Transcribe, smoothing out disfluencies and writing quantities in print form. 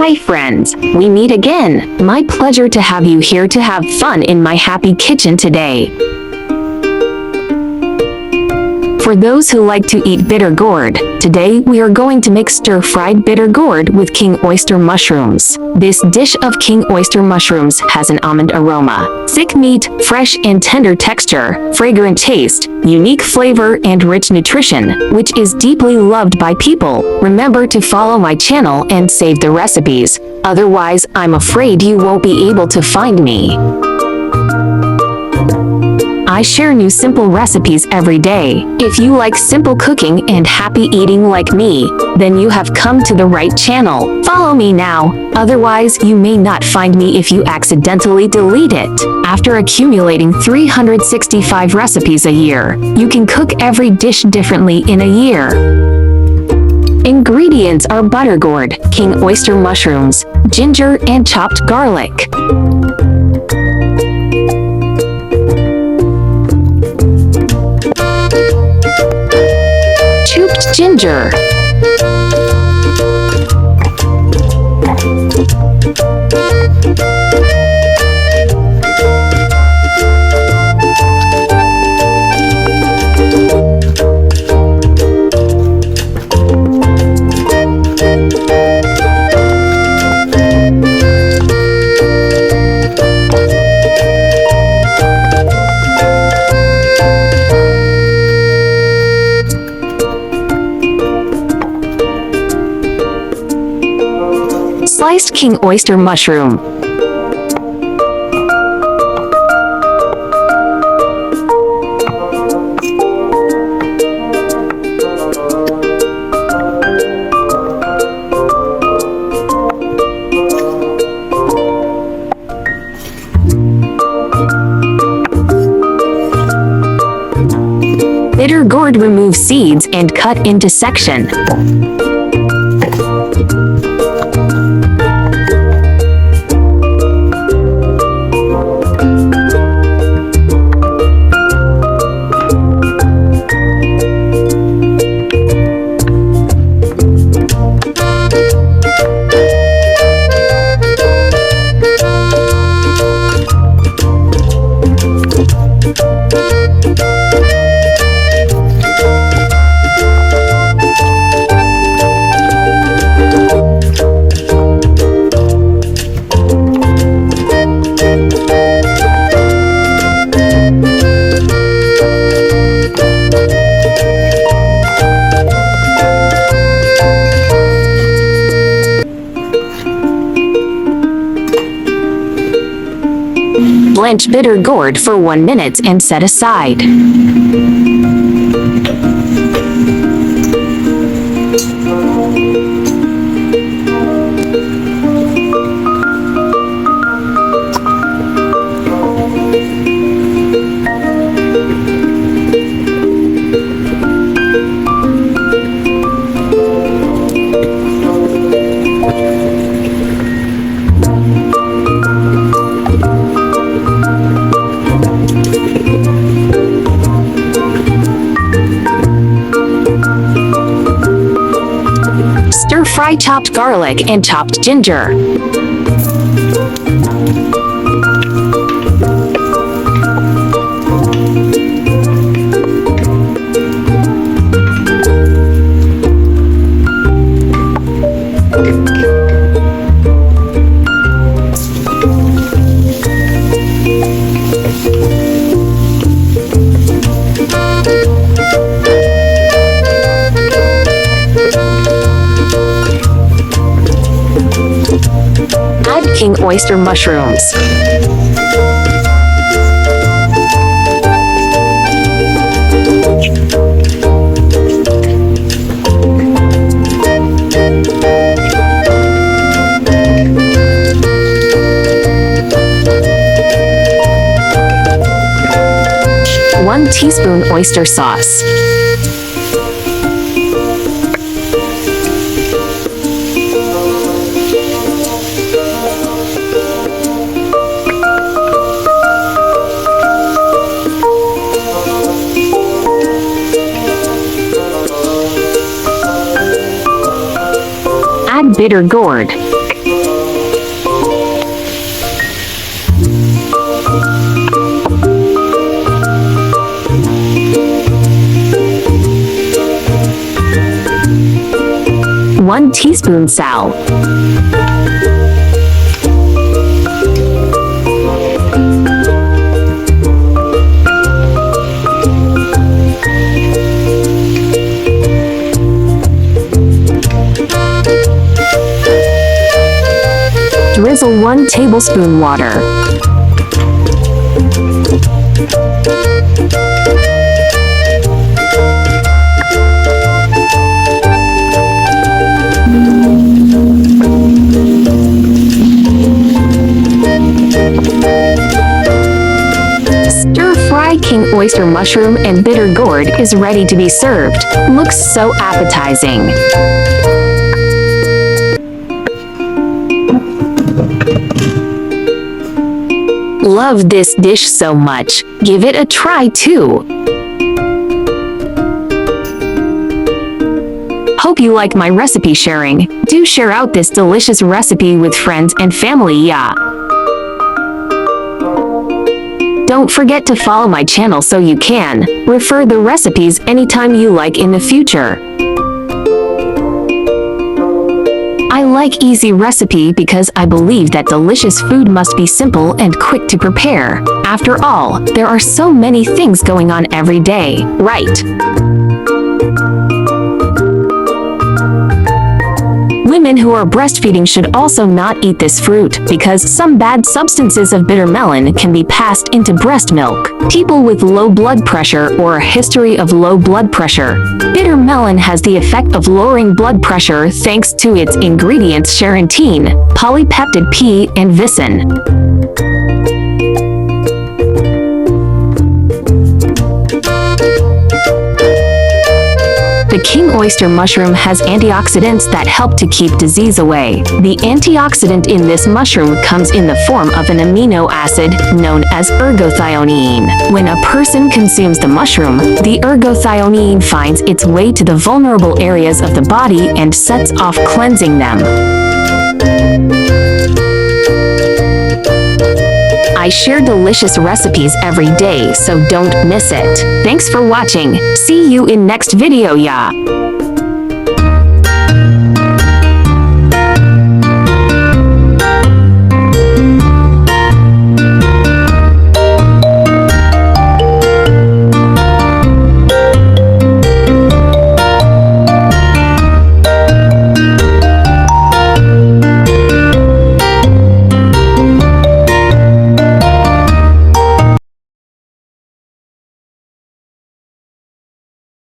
Hi friends, we meet again. My pleasure to have you here to have fun in my happy kitchen today. For those who like to eat bitter gourd, today we are going to make stir-fried bitter gourd with king oyster mushrooms. This dish of king oyster mushrooms has an almond aroma, thick meat, fresh and tender texture, fragrant taste, unique flavor and rich nutrition, which is deeply loved by people. Remember to follow my channel and save the recipes, otherwise I'm afraid you won't be able to find me. I share new simple recipes every day. If you like simple cooking and happy eating like me, then you have come to the right channel. Follow me now, otherwise you may not find me if you accidentally delete it. After accumulating 365 recipes a year, you can cook every dish differently in a year. Ingredients are Bitter-Gourd, king oyster mushrooms, ginger and chopped garlic. Chopped ginger, sliced king oyster mushroom, bitter gourd, remove seeds and cut into section. Blanch bitter gourd for 1 minute and set aside. Stir-fry chopped garlic and chopped ginger. King oyster mushrooms. One teaspoon oyster sauce. Bitter gourd. 1 teaspoon sal. Drizzle 1 tablespoon water. Stir-fry king oyster mushroom and bitter gourd is ready to be served. Looks so appetizing. Love this dish so much. Give it a try too. Hope you like my recipe sharing. Do share out this delicious recipe with friends and family, yeah. Don't forget to follow my channel so you can refer the recipes anytime you like in the future. I like Easy Recipe because I believe that delicious food must be simple and quick to prepare. After all, there are so many things going on every day, right? Women who are breastfeeding should also not eat this fruit because some bad substances of bitter melon can be passed into breast milk. People with low blood pressure or a history of low blood pressure. Bitter melon has the effect of lowering blood pressure thanks to its ingredients charantin, polypeptide P, and vicin. The king oyster mushroom has antioxidants that help to keep disease away. The antioxidant in this mushroom comes in the form of an amino acid known as ergothioneine. When a person consumes the mushroom, the ergothioneine finds its way to the vulnerable areas of the body and sets off cleansing them. I share delicious recipes every day, so don't miss it. Thanks for watching. See you in next video, yeah.